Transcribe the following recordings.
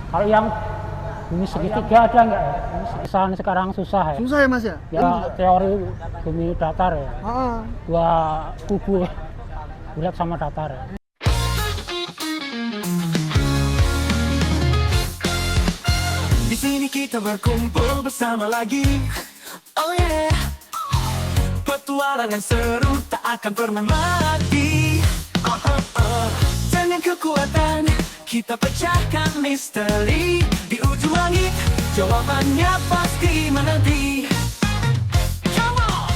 Kalau yang bumi segitiga ada nggak ya? Bumi sekarang susah ya. Susah ya Mas ya? Ya teori bumi datar ya. Dua kubu ya, bulat sama datar ya. Di sini kita berkumpul bersama lagi. Oh yeah. Petualangan seru tak akan pernah mati. Dengan kekuatan kita pecahkan misteri. Di ujung langit jawabannya pasti menanti. Come on.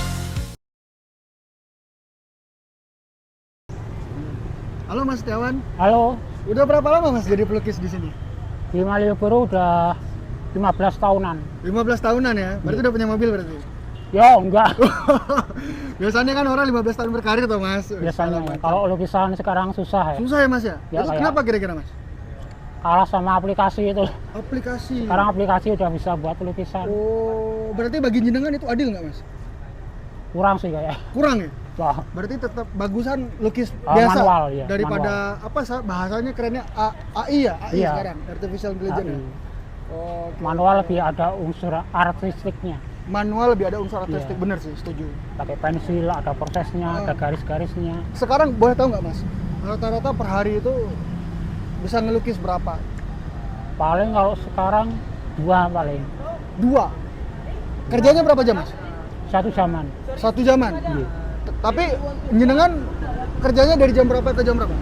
Halo Mas Setiawan. Halo, Udah berapa lama Mas jadi pelukis di sini? di Malioboro udah 15 tahunan. 15 tahunan ya? Berarti udah punya mobil berarti? Ya enggak, Biasanya kan orang 15 tahun berkarir tuh Mas. biasanya ya. Kalau lukisan sekarang susah ya. Susah ya Mas ya? Ya, Itu kayak- kenapa kira-kira Mas? Kalah sama aplikasi itu. Aplikasi. Sekarang aplikasi udah bisa buat lukisan. Oh, berarti bagi jenengan itu adil nggak Mas? Kurang sih kayak. Kurang ya? Wah, Berarti tetap bagusan lukis Oh, biasa manual, iya, daripada bahasanya kerennya AI ya? AI Iya. sekarang, Artificial Intelligence ya? AI. Oh, manual lebih ada unsur artistiknya. manual lebih ada unsur artistik, Iya. bener sih, setuju. Pakai pensil, ada prosesnya, ada garis-garisnya. Sekarang boleh tahu nggak Mas? Rata-rata per hari itu bisa ngelukis berapa? Paling kalau sekarang 2 paling. 2. Kerjanya berapa jam Mas? 1 jaman. 1 jaman? Iya. Tapi jenengan kerjanya dari jam berapa ke jam berapa?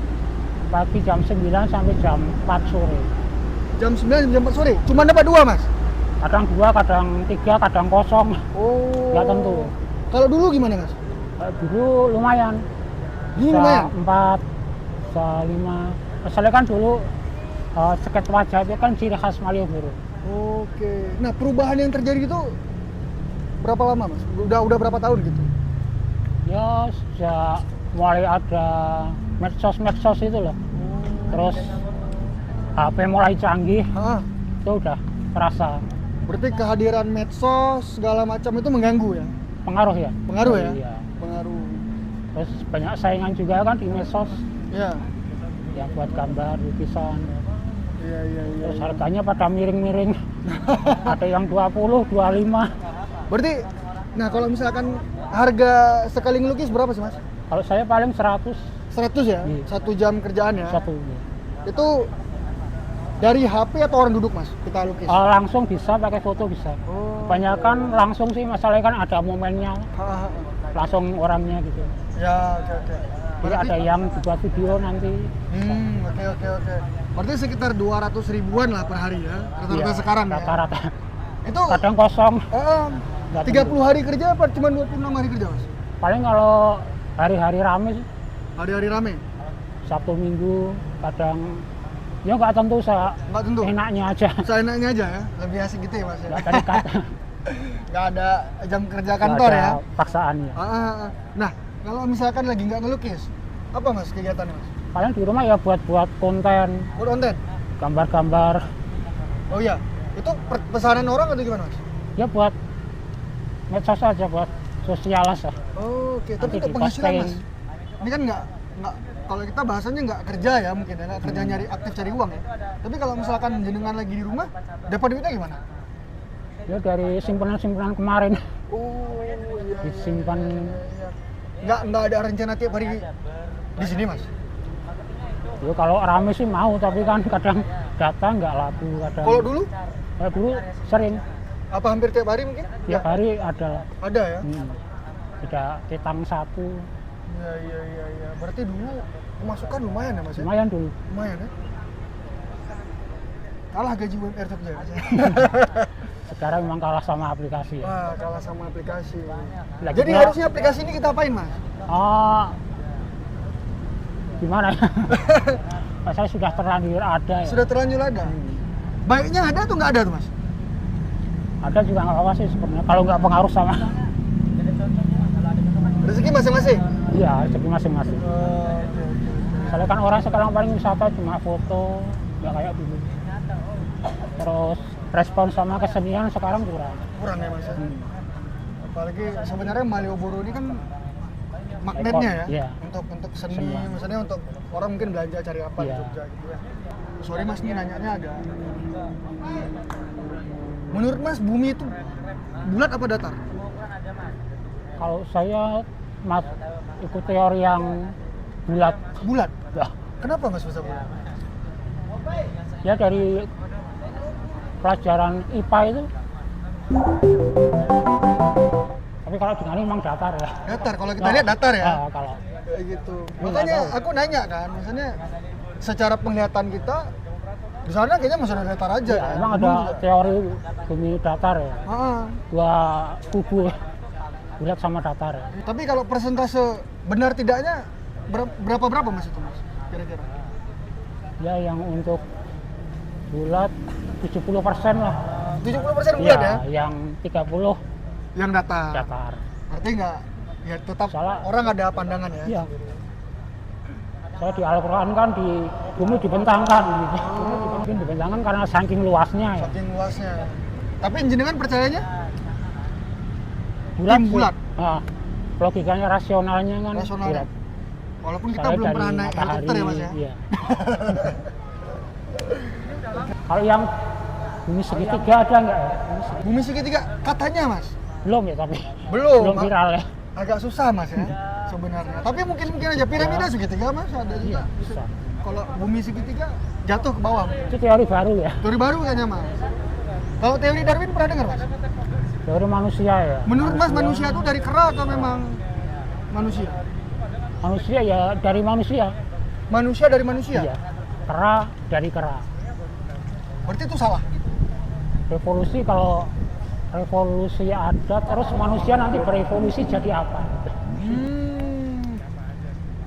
Pagi jam 9 sampai jam 4 sore. Jam 9 sampai jam 4 sore? Cuma dapat 2 Mas? Kadang 2, kadang 3, kadang kosong. Oh. Nggak tentu. Kalau dulu gimana Mas? Dulu lumayan. Dulu Bisa lumayan? 4, bisa 5. Soalnya kan dulu sket wajah itu kan ciri khas Malioboro. Oke. Nah, perubahan yang terjadi itu berapa lama, Mas? Udah berapa tahun gitu? Ya sejak mulai ada medsos itu loh. Terus HP mulai canggih, Ah, itu udah terasa berarti kehadiran medsos segala macam itu mengganggu ya? pengaruh ya. Pengaruh ya? Iya. Pengaruh. Terus banyak saingan juga kan di medsos Ya. yang buat gambar, lukisan. Iya, iya, iya. Terus harganya pada miring-miring. Ada yang 20, 25. Berarti, nah kalau misalkan harga sekali ngelukis berapa sih, Mas? Kalau saya paling 100 100 ya? Iya. 1 jam kerjaan ya? satu. Itu dari HP atau orang duduk, Mas? Kita lukis? Langsung bisa, pakai foto bisa. Oh. Kebanyakan langsung sih, masalahnya kan ada momennya, Ha, ha, ha. langsung orangnya gitu. Ya, oke, oke. Jadi ada yang dibuat video nanti. Oke, oke, oke. Berarti sekitar 200 ribuan lah per hari ya? Rata-rata Iya, sekarang ya? rata-rata. Itu Kadang kosong. Nggak 30 hari kerja apa cuma 26 hari kerja, Mas? Paling kalau hari-hari rame sih, Hari-hari rame? Sabtu Minggu, kadang ya nggak tentu, saya Nggak tentu? enaknya aja. Seenaknya aja ya? Lebih asik gitu ya, Mas? Ya? Nggak terikat, Nggak ada jam kerja nggak kantor ada ya? paksaan ya. Nah, kalau misalkan lagi nggak ngelukis, apa Mas kegiatannya, Mas? Paling di rumah ya buat konten, Buat konten? gambar-gambar, Oh iya, itu pesanan orang atau gimana, Mas? ya buat medsos aja, buat sosial lah. Oke, tapi Nanti untuk penghasilan, diposting. Mas? Ini kan nggak, kalau kita bahasanya nggak kerja ya mungkin ya, nggak kerja nyari aktif cari uang ya. Tapi kalau misalkan jenengan lagi di rumah, dapat duitnya gimana? Ya dari simpanan-simpanan kemarin Oh iya. disimpan. Nggak ada rencana tiap hari di sini, Mas? Ya kalau rame sih mau, tapi kan kadang datang nggak laku, kadang. Kalau dulu, Dulu sering, apa hampir tiap hari mungkin? tiap hari ada lah. Ada ya? Ada ketang 1, Iya. Berarti dulu pemasukan lumayan ya, Mas? Ya? lumayan dulu. Lumayan ya? Kalah gaji UMR Jogja ya, Mas? Sekarang memang kalah sama aplikasi ya. Wah, kalah sama aplikasi. Lagi Jadi pula- harusnya aplikasi ini kita apain, Mas? Gimana ya? Saya sudah terlanjur ada ya. Sudah terlanjur ada? Baiknya ada atau nggak ada tuh, Mas? Ada juga nggak apa-apa sih sebenarnya, kalau nggak pengaruh sama. Rezeki masing-masing? Iya, rezeki masing-masing. Soalnya kan orang sekarang paling wisata cuma foto, nggak kayak dulu. Terus respon sama kesenian sekarang kurang. Kurang ya, Mas? Ya? Apalagi sebenarnya Malioboro ini kan magnetnya ya, Iya. untuk seni, Seni. misalnya untuk orang mungkin belanja cari apa di Iya. Jogja gitu ya. sorry mas, ini nanyanya agak. Menurut mas, bumi itu bulat apa datar? Kalau saya mas ikut teori yang bulat. Bulat. Ya, Kenapa mas bisa bulat? ya dari pelajaran IPA itu. Tapi kalau dengan ini memang datar ya. Datar, kalau kita lihat datar ya. Kalau Kayak gitu. Ini Makanya nggak tahu. aku nanya kan, misalnya secara penglihatan kita di sana kayaknya masih ada datar aja. ya, kan? memang Bumi ada juga. teori bumi datar ya. Ah, Dua kubu bulat sama datar ya. tapi kalau persentase benar tidaknya berapa mas itu mas? Kira-kira? Ya yang untuk bulat 70% lah. 70% bulat ya? Yang 30 Yang datar. datar. Berarti nggak, ya tetap Salah. orang ada pandangan ya? Iya. Saya di Al-Quran kan di bumi dibentangkan gitu. Mungkin dibentangkan karena saking luasnya ya. Saking luasnya. Tapi jenengan percayanya? Bulat Tim sih. bulat? Nah, logikanya rasionalnya kan Rasionalnya. bulat. Walaupun kita Saya belum dari pernah naik matahari, helikopter ya mas ya? Iya. Kalau yang bumi segitiga ada nggak ya? Bumi segitiga katanya mas? Belum ya tapi. Belum. Belum viral ya. Agak susah mas ya sebenarnya. Tapi mungkin aja piramida segitiga mas ada juga. Iya, bisa. Kalau bumi segitiga jatuh ke bawah. Itu teori baru ya. Teori baru kayaknya mas. Kalau teori Darwin pernah dengar mas? Teori manusia ya. Menurut mas manusia itu dari kera atau memang manusia? Manusia ya dari manusia. Manusia dari manusia? Iya. Kera dari kera. Berarti itu salah? Revolusi kalau revolusi ada terus manusia nanti berevolusi jadi apa?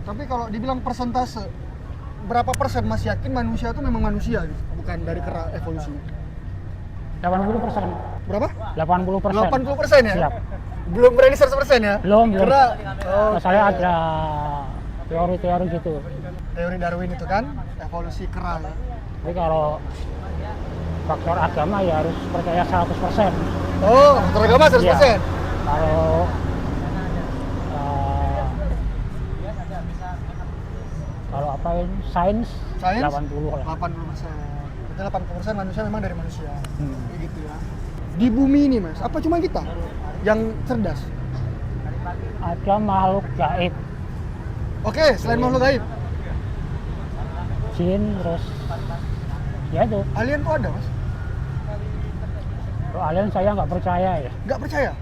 Tapi kalau dibilang persentase, berapa persen mas yakin manusia itu memang manusia gitu? Bukan dari kera evolusinya? 80%. Berapa? 80%. 80% ya? Siap. Belum berani 100% ya? Belum. Kera? Nah, saya ada teori-teori gitu. Teori Darwin itu kan, evolusi kera ya? Tapi kalau faktor agama ya harus percaya 100%. Oh, faktor agama 100%? Iya. Kalau kalau apa ini sains Sains? 80 lah. 80%. Berarti 80% manusia memang dari manusia. Hmm. Kayak gitu ya. Di bumi ini mas, apa cuma kita yang cerdas? Ada makhluk gaib, Oke, selain makhluk gaib, jin, terus ya itu. alien tuh ada mas? Kalau alien saya nggak percaya ya. Nggak percaya?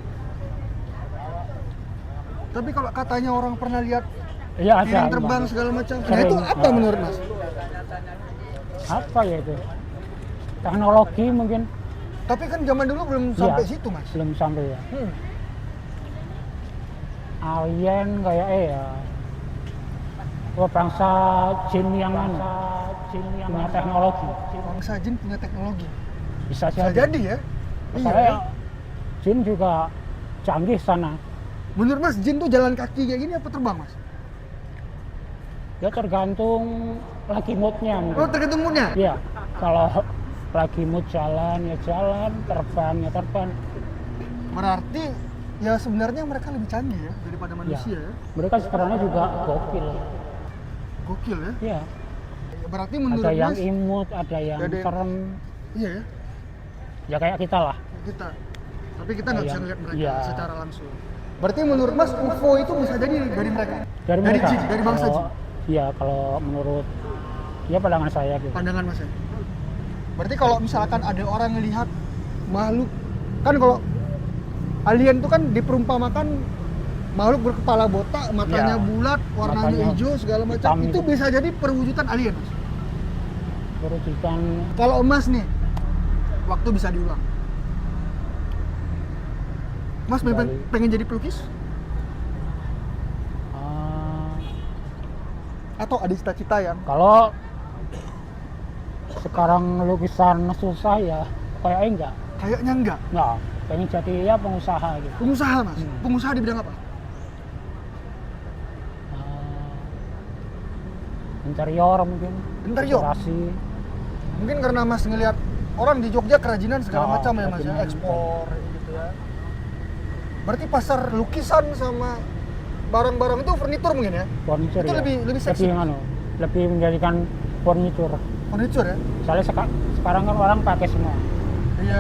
Tapi kalau katanya orang pernah lihat Iya ada. piring terbang segala macam, nah Sering. itu apa Ah. menurut mas? Apa ya itu? Teknologi mungkin. Tapi kan zaman dulu belum Iya. sampai situ mas. Belum sampai ya. Hmm. Alien kayak ya. Oh, bangsa jin yang punya teknologi. Bangsa jin punya teknologi. Bisa Bisa jadi. jadi ya? Soalnya jin juga canggih sana. Menurut mas, jin tuh jalan kaki kayak gini apa terbang mas? Ya tergantung lagi moodnya Oh, mungkin. tergantung moodnya? Iya. Kalau lagi mood jalan ya jalan, terbang ya terbang. Berarti ya sebenarnya mereka lebih canggih ya daripada manusia ya? Mereka sebenarnya juga gokil. Gokil ya? Iya. Berarti menurut Ada yang mas, imut, ada yang ada yang- serem. iya ya, Ya kayak kita lah. kita. Tapi kita nggak bisa Yang- ngeliat mereka iya. secara langsung. Berarti menurut mas, UFO itu bisa jadi dari mereka? Dari mereka. jin, dari bangsa Kalau- jin? Iya, kalau menurut ya pandangan saya gitu. Pandangan mas ya? Berarti kalau misalkan ada orang ngelihat makhluk, kan kalau alien itu kan diperumpamakan makhluk berkepala botak, matanya Iya. bulat, warnanya Matanya hijau segala macam, hitam itu gitu. bisa jadi perwujudan alien mas? Perwujudan Kalau emas nih, waktu bisa diulang. Mas pengen jadi pelukis? Atau ada cita-cita yang kalau sekarang lukisan susah ya kayaknya enggak. kayaknya enggak? Enggak, pengen jadi ya pengusaha gitu. Pengusaha mas? Hmm. Pengusaha di bidang apa? Interior mungkin. Interior? Dekorasi. Mungkin karena mas ngelihat orang di Jogja kerajinan segala Oh, macam ya mas ya, kerajinan. ekspor gitu ya. Berarti pasar lukisan sama barang-barang itu furnitur mungkin ya? Furniture Itu ya. lebih seksi. Lebih menjadikan furniture. Furniture ya? Soalnya sekarang kan orang pakai semua. Iya.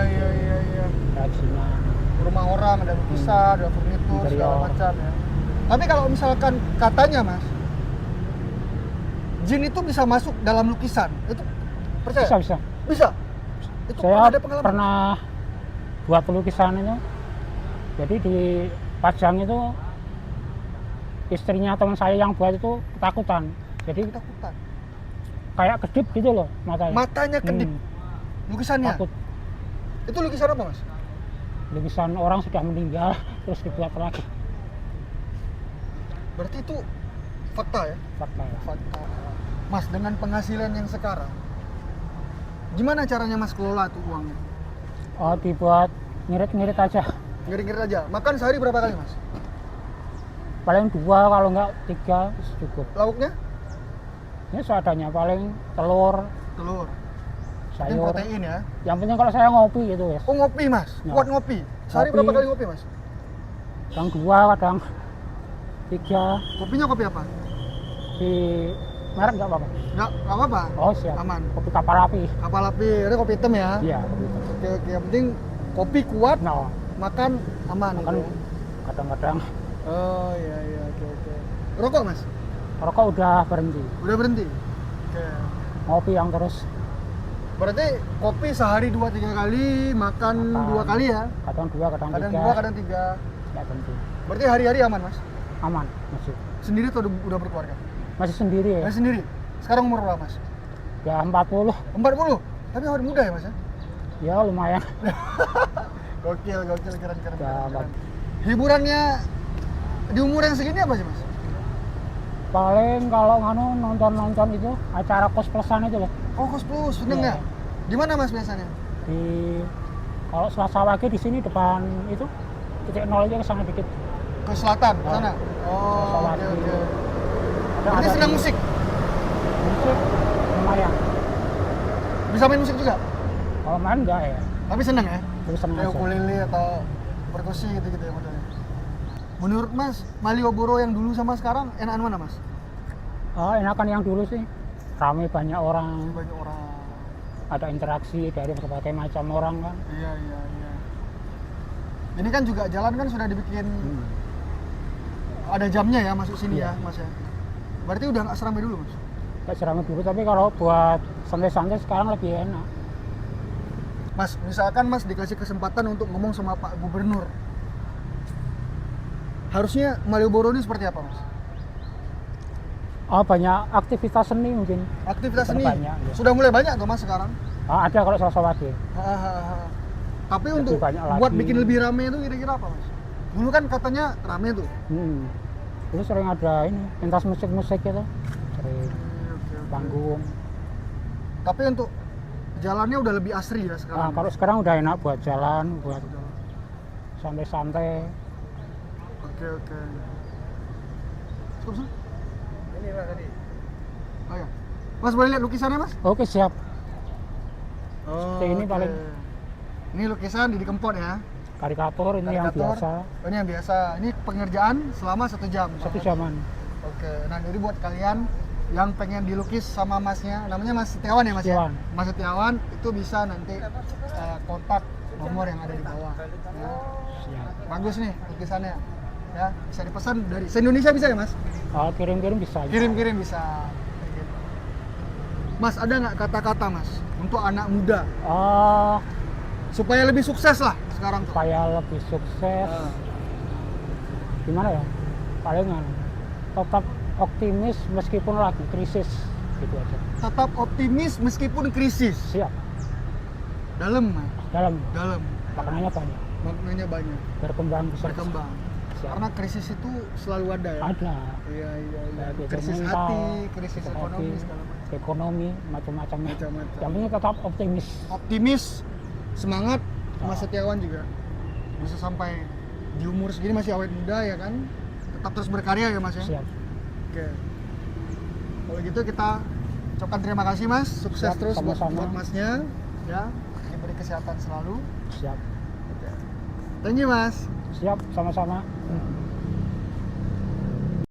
Kerajinan. Rumah orang ada lukisan, ada furnitur segala Interior. macam ya. Tapi kalau misalkan katanya Mas, jin itu bisa masuk dalam lukisan, itu percaya? Bisa. Bisa. Itu Saya ada pengalaman. pernah buat lukisan itu. Jadi di Pajang itu istrinya teman saya yang buat itu ketakutan. Jadi Ketakutan. kayak kedip gitu loh matanya. Matanya kedip. Lukisannya. Takut. Itu lukisan apa Mas? Lukisan orang sudah meninggal terus dibuat lagi. Berarti itu fakta ya? Fakta ya. Fakta. Mas, dengan penghasilan yang sekarang, gimana caranya Mas kelola tuh uangnya? Oh, dibuat ngirit-ngirit aja. Ngirit-ngirit aja. Makan sehari berapa kali Mas? Paling 2 kalau enggak 3 cukup. Lauknya? Ini seadanya paling telur, Telur. Ini sayur. protein ya. Yang penting kalau saya ngopi gitu ya. Oh ngopi Mas? Ya. Kuat ngopi? Sehari Ngopi. berapa kali ngopi Mas? Kadang 2, kadang 3. Kopinya kopi apa? Di merek enggak apa-apa. Nggak apa-apa? Oh, siap. Aman. Kopi kapal api. Kapal api, ada kopi hitam ya? Iya, kopi itu. Oke, yang penting kopi kuat, Nah, makan aman kan gitu ya? kadang-kadang Oh iya, oke. Rokok Mas? rokok udah berhenti. Udah berhenti? Oke. Ngopi yang terus Berarti kopi sehari 2-3 kali, makan 2 kali ya? kadang 2, kadang 3. Kadang 2, kadang 3. Nggak berhenti. Berarti hari-hari aman Mas? Aman masih. Sendiri atau udah berkeluarga? Masih sendiri ya. Masih sendiri? Sekarang umur berapa Mas? Ya 40. 40? Tapi awet muda ya Mas ya? Ya lumayan. Gokil, keren. Ya, Bang. Hiburannya di umur yang segini apa sih Mas? Paling kalau nonton itu acara kos-kosan itu loh. Oh, Kos Plus, seneng Iya. ya? Di mana Mas biasanya? Di kalau Selasa Wage di sini depan itu titik nol aja ke sana dikit. Ke selatan, ke Oh. sana? Oh, Selatan. oke. Ada Berarti senang di- musik? Musik lumayan. Bisa main musik juga? Kalau main enggak ya. Tapi seneng ya? Terus senang Kayak aja. ukulele atau perkusi gitu-gitu ya modelnya. Menurut Mas, Malioboro yang dulu sama sekarang enakan mana Mas? Oh, enakan yang dulu sih. Ramai banyak orang, Banyak orang. ada interaksi dari berbagai macam orang kan. Iya. Ini kan juga jalan kan sudah dibikin ada jamnya ya masuk sini Iya. ya Mas ya. Berarti udah nggak seramai dulu Mas? Kayak seramai dulu, tapi kalau buat santai-santai sekarang lebih enak. Mas, misalkan Mas dikasih kesempatan untuk ngomong sama Pak Gubernur, harusnya Malioboro ini seperti apa Mas? Oh, banyak aktivitas seni mungkin. Aktivitas seni Banyak, ya. sudah mulai banyak tuh Mas sekarang. Ah, ada kalau Selasa Wage. Hahaha. Tapi Lebih untuk banyak buat lagi. bikin lebih rame itu kira-kira apa Mas? Dulu kan katanya rame tuh. Dulu sering ada ini pentas musik-musik gitu, sering Oke. panggung. Tapi untuk jalannya udah lebih asri ya Nah, sekarang. kalau sekarang udah enak buat jalan, buat santai-santai. Oke. Stop. Ini Pak tadi. Oh ya. Mas boleh lihat lukisannya Mas? Oke, siap. Oh, ini oke. paling. Ini lukisan Didi Kempot ya. Karikatur ini yang Karikatur. biasa, Oh, ini yang biasa. Ini pengerjaan selama 1 jam. 1 jaman. Oke. Nah, jadi buat kalian yang pengen dilukis sama Masnya, namanya Mas Setiawan ya Mas Setiawan. ya? Mas Setiawan itu bisa nanti kontak nomor yang ada di bawah. Ya. Siap. Bagus nih lukisannya. Ya, bisa dipesan dari se-Indonesia bisa ya Mas? Oh, kirim-kirim bisa. Kirim-kirim bisa. Mas, ada nggak kata-kata Mas untuk anak muda Oh, supaya lebih sukses lah sekarang tuh? supaya lebih sukses. Gimana ya? Palingan tetap optimis meskipun lagi krisis, gitu aja. Tetap optimis meskipun krisis. Siap. Dalam, Mas. Dalam maknanya banyak. Maknanya banyak. Berkembang bisa. Berkembang. Siap. Karena krisis itu selalu ada ya. Ada. Iya. Baik itu Krisis mental, hati, krisis krisis ekonomi hati, segala macam. ekonomi macam-macam. Macam-macam. Yang penting tetap optimis. Optimis, semangat, Mas Ah. Setiawan juga bisa sampai di umur segini masih awet muda ya kan. Tetap terus berkarya ya Mas ya. Siap. Oke. Kalau gitu kita ucapkan terima kasih Mas, sukses Siap, terus sama-sama. buat Masnya ya, diberi kesehatan selalu. Siap. Thank you Mas. Siap, sama-sama.